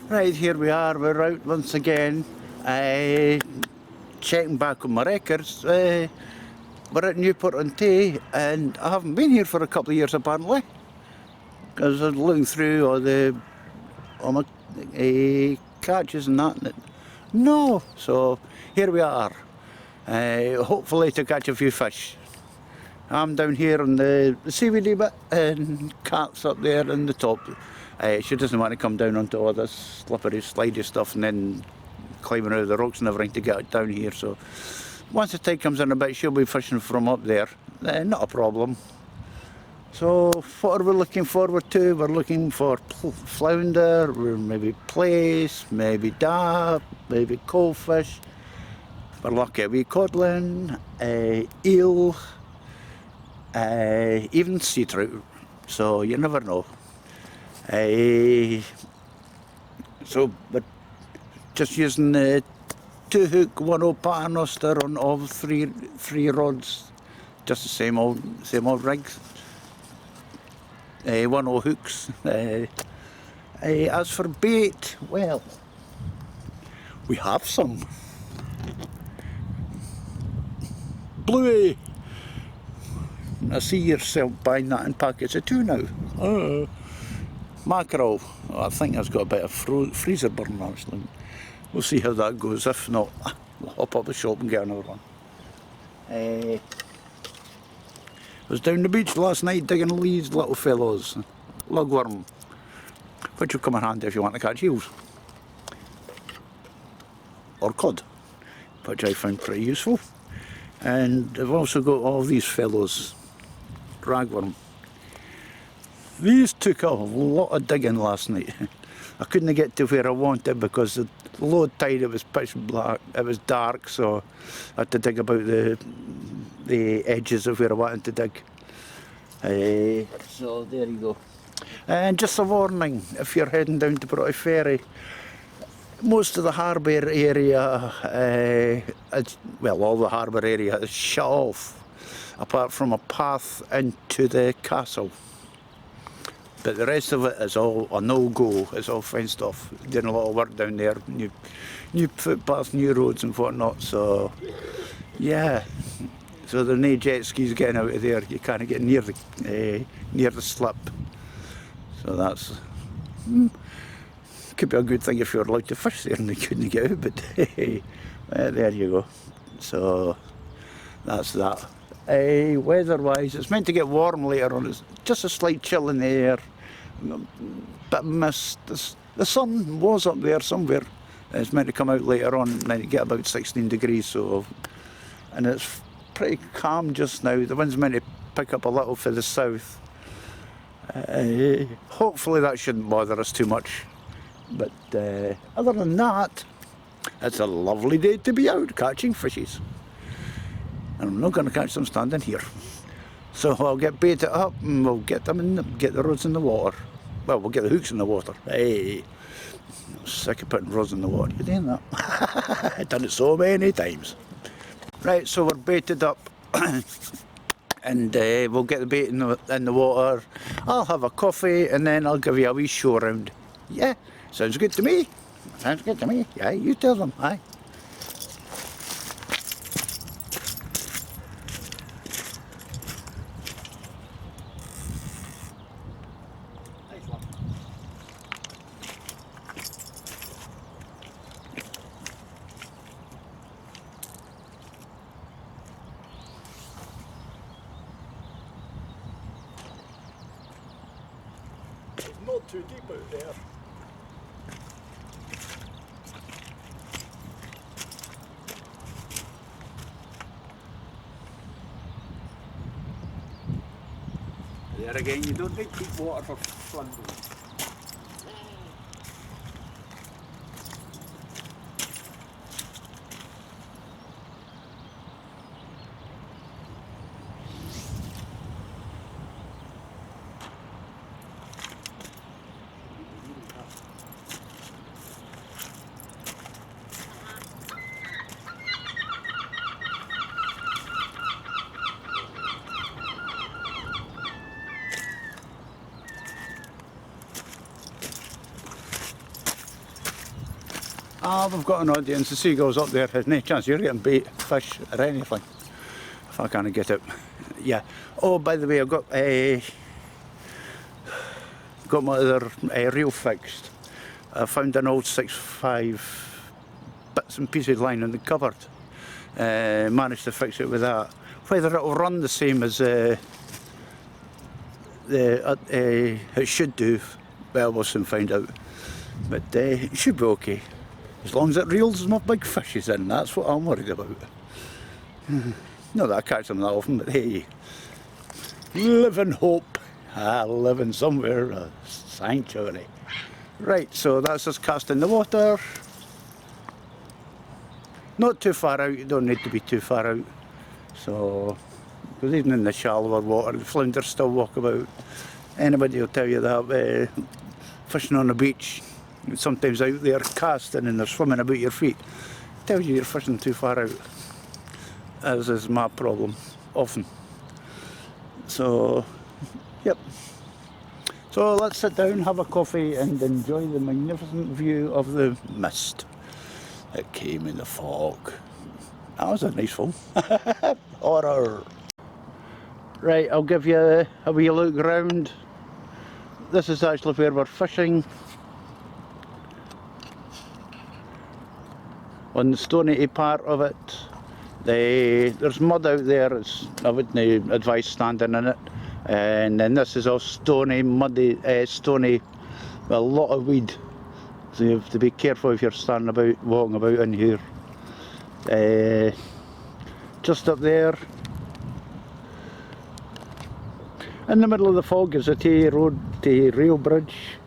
Right, here we are, we're out once again, checking back on my records. We're at Newport on Tay, and I haven't been here for a couple of years apparently, because I'm looking through all my catches and that. No, so here we are, hopefully to catch a few fish. I'm down here on the seaweedy bit, and Kat's up there in the top. She doesn't want to come down onto all this slippery, slidey stuff and then climbing out of the rocks and everything to get down here. So once the tide comes in a bit, she'll be fishing from up there. Not a problem. So what are we looking forward to? We're looking for flounder, maybe plaice, maybe dab, maybe coalfish. We're lucky a wee codlin, eel, even sea trout. So you never know. So we're just using the 2-hook 1/0 paternoster on all three rods, just the same old rigs. 1/0 hooks. As for bait, well, we have some. Bluey! I see yourself buying that in packets of 2 now. Mackerel, I think that's got a bit of freezer burn actually. We'll see how that goes. If not, we'll hop up the shop and get another one. I was down the beach last night digging these little fellows, lugworm, which will come in handy if you want to catch eels. Or cod, which I found pretty useful. And I've also got all these fellows, ragworm. These took a lot of digging last night. I couldn't get to where I wanted because the low tide, it was pitch black, it was dark, so I had to dig about the edges of where I wanted to dig. So there you go. And just a warning, if you're heading down to Broughty Ferry, most of the harbour area, well, all the harbour area is shut off, apart from a path into the castle. But the rest of it is all a no-go, it's all fenced off. Doing a lot of work down there, new footpaths, new roads and whatnot, so yeah. So there are no jet skis getting out of there, you can't get near the slip. So that's, could be a good thing if you're allowed to fish there and they couldn't get out, but there you go. So that's that. Weather-wise, it's meant to get warm later on. It's just a slight chill in the air, bit of mist. The sun was up there somewhere. It's meant to come out later on and then get about 16 degrees. So, and it's pretty calm just now. The wind's meant to pick up a little for the south. Hopefully that shouldn't bother us too much. But other than that, it's a lovely day to be out catching fishies. And I'm not going to catch them standing here. So I'll get baited up and we'll get them get the rods in the water. Well, we'll get the hooks in the water. Hey, I'm sick of putting rods in the water. You doing that? I've done it so many times. Right, so we're baited up and we'll get the bait in the water. I'll have a coffee and then I'll give you a wee show round. Yeah, sounds good to me. Sounds good to me. Yeah, you tell them. Aye. Not too deep out there. There again, you don't need deep water for flounder. we've got an audience. The seagulls up there. There's no chance you're getting bait, fish or anything. If I can't get it. Yeah. Oh, by the way, I've got my other reel fixed. I found an old 6.5 bits and pieces line in the cupboard. Managed to fix it with that. Whether it'll run the same as it should do, well, we'll soon find out. But it should be okay. As long as it reels my big fishes in, that's what I'm worried about. Not that I catch them that often, but hey, live in hope. I live in somewhere, a sanctuary. Right, so that's us casting the water. Not too far out, you don't need to be too far out. So, because even in the shallower water, the flounders still walk about. Anybody will tell you that fishing on the beach, sometimes out there casting and they're swimming about your feet, tells you you're fishing too far out. As is my problem, often. So, yep. So let's sit down, have a coffee and enjoy the magnificent view of the mist that came in the fog. That was a nice film. Horror. Right, I'll give you a wee look round. This is actually where we're fishing. On the stony part of it. There's mud out there, I wouldn't advise standing in it. And then this is all stony, muddy, stony, a lot of weed. So you have to be careful if you're standing about, walking about in here. Just up there, in the middle of the fog is a Tay Road, Tay Rail Bridge.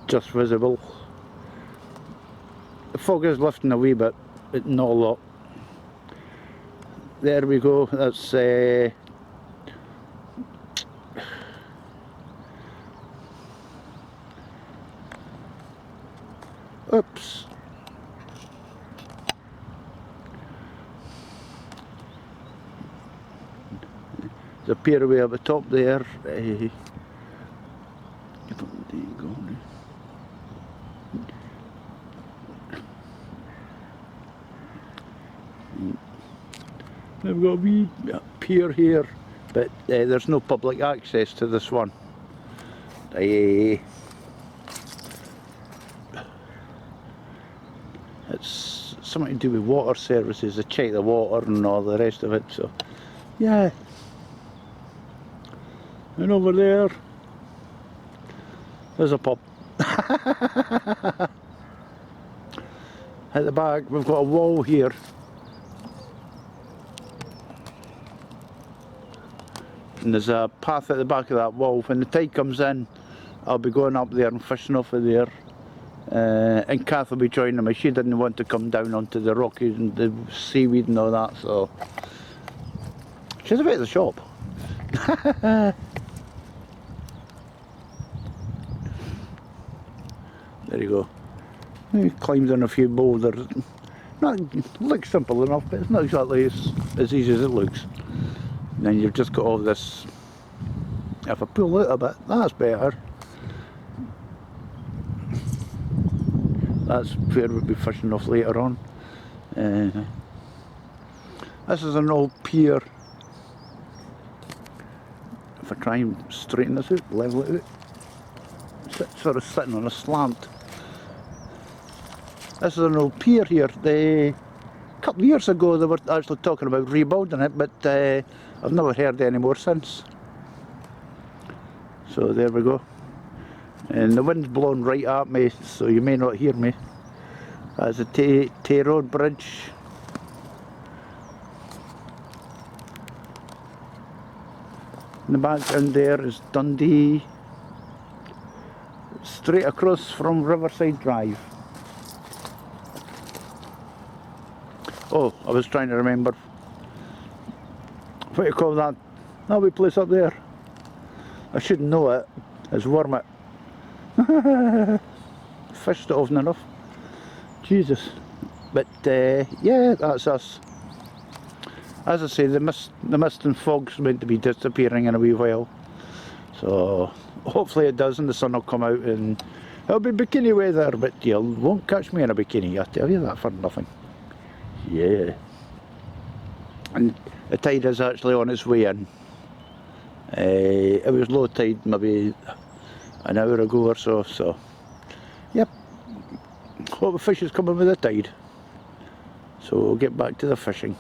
Just visible. The fog is lifting a wee bit, but not a lot. There we go, that's oops. There's a pier way up the top there. There you go. We've got a wee pier here, but there's no public access to this one. It's something to do with water services, they check the water and all the rest of it, so yeah. And over there, there's a pub. At the back we've got a wall here. And there's a path at the back of that wall. When the tide comes in, I'll be going up there and fishing off of there. And Kath will be joining me. She didn't want to come down onto the rockies and the seaweed and all that, so she's about the shop. There you go. He climbs on a few boulders. Not looks simple enough, but it's not exactly as easy as it looks. And then you've just got all this. If I pull out a bit, that's better. That's where we'll be fishing off later on. This is an old pier. If I try and straighten this out, level it out, sort of sitting on a slant. This is an old pier here. A couple of years ago they were actually talking about rebuilding it, but I've never heard any more since. So there we go. And the wind's blowing right at me, so you may not hear me. That's a Tay Road Bridge. In the background there is Dundee. Straight across from Riverside Drive. Oh, I was trying to remember. What do you call that? That wee place up there. I should know it. It's Wormit. Fished it often enough. Jesus. But yeah, that's us. As I say, the mist and fog's meant to be disappearing in a wee while. So hopefully it does and the sun will come out and It'll be bikini weather, but you won't catch me in a bikini, I tell you that for nothing. Yeah. And the tide is actually on its way in. It was low tide maybe an hour ago or so, so yep. All the fish is coming with the tide. So we'll get back to the fishing.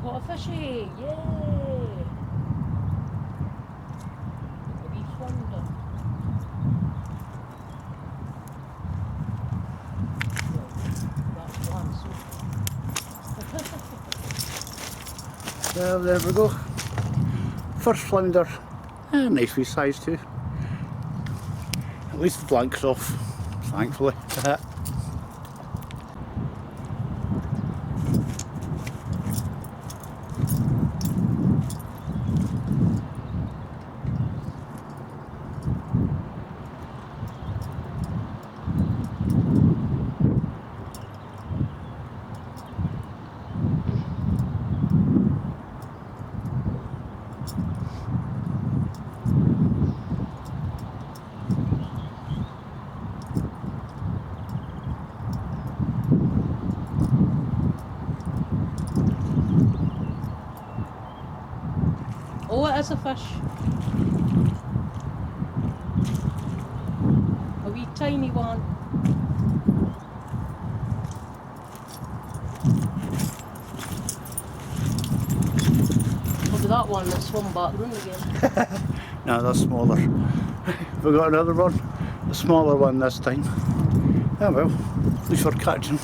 Caught a fishy! Yay! A wee flounder. Well, that's one, so. Well, there we go. First flounder. Nice wee size too. At least the blank's off, thankfully. Oh, it is a fish. A wee tiny one. Look at that one that swum back round again. No, that's smaller. We got another one. A smaller one this time. Oh well, at least we're catching.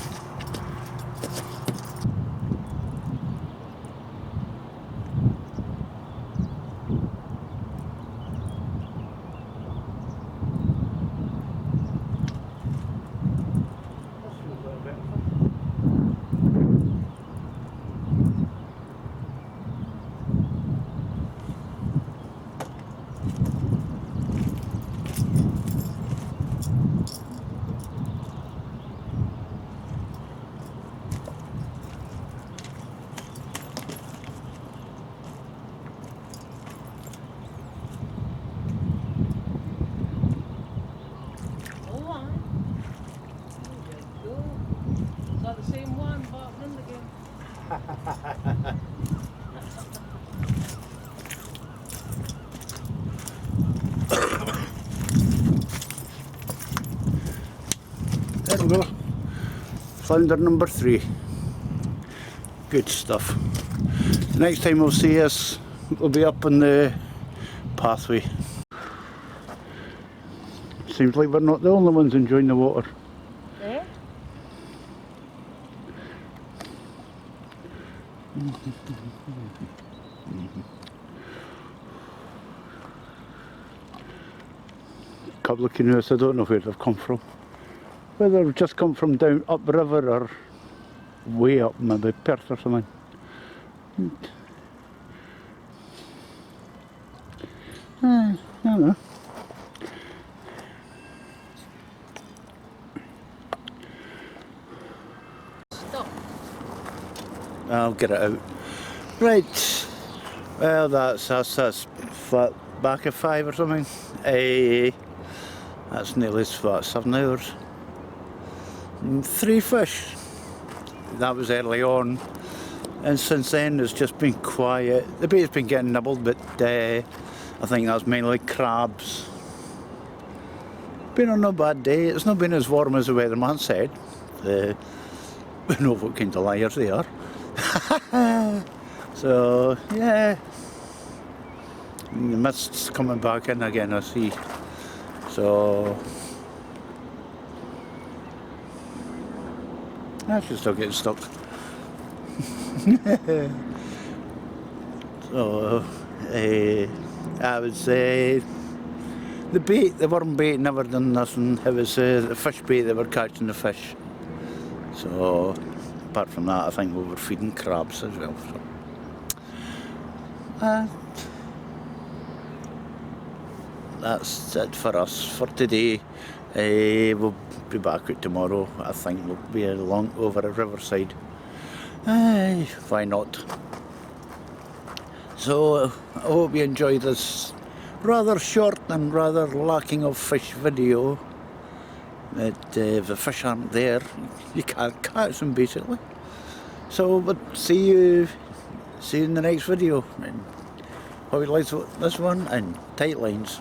There we go. Flounder number 3. Good stuff. Next time we'll see us, we'll be up on the pathway. Seems like we're not the only ones enjoying the water. Eh? Couple of canoes, I don't know where they've come from. Whether they've just come from down upriver or way up, maybe Perth or something. I don't know. Stop. I'll get it out. Right. Well, that's flat back at 5 or something. That's nearly what, 7 hours. 3 fish. That was early on, and since then it's just been quiet. The bait's been getting nibbled, but I think that's mainly crabs. Been on a bad day. It's not been as warm as the weatherman said. We know what kind of liars they are. So yeah, the mist's coming back in again, I see. So I should still get stuck. So, I was the bait, the worm bait never done nothing. It was the fish bait that were catching the fish. So, apart from that, I think we were feeding crabs as well. So. That's it for us for today. We'll be back out tomorrow. I think we'll be along over a riverside. Why not? So I hope you enjoyed this rather short and rather lacking of fish video. But if the fish aren't there, you can't catch them basically. So, but see you in the next video. And hope you liked this one, and tight lines.